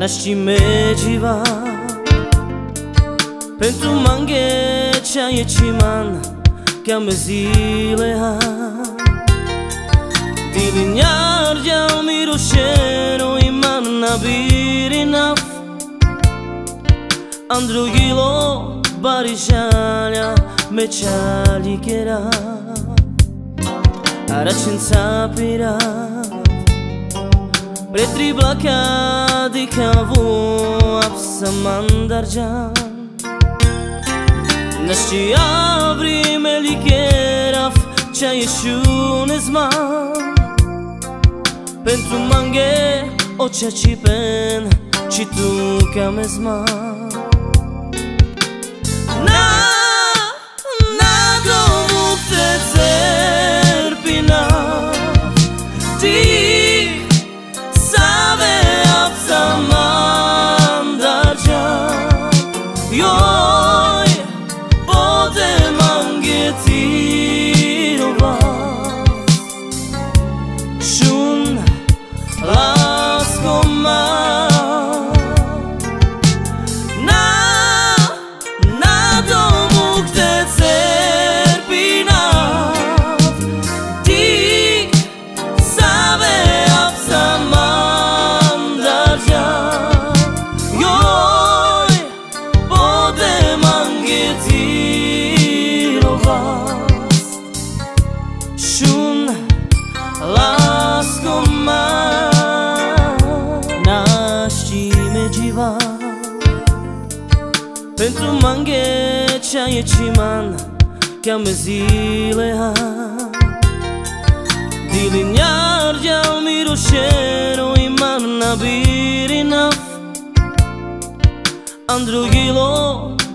și mergeva pentru mange cea e ciman che me zile ha di lignar già mi rosceno in man na birinaf andro gilo barishalia me chali kera arachin sapira pretri blaka di kavu apsamandarjan Naști avri melicheraf cea ieșun ezman pentru mange o cea cipen și tu ca mezman na domu te zerpina ti save apsamandarjan Joj pote mangetirova Shun laskoma Na domu gde cerpinav Tik save apsamandarjan Joj pote mangetirova Shun laskoma Naști mergeva pentru mange cea e ciman che me zile ha di lignar già mi rosceno in man na birinaf andro gilo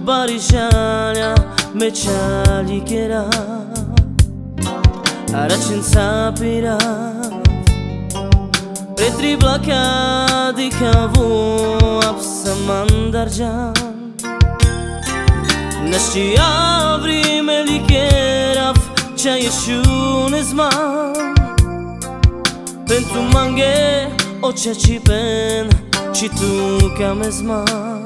barishalia me chali kera arachin sapira pretri blaka di kavu apsamandarjan Naști avri melicheraf cea ieșun ezman pentru mange o cea cipen și tu ca mezman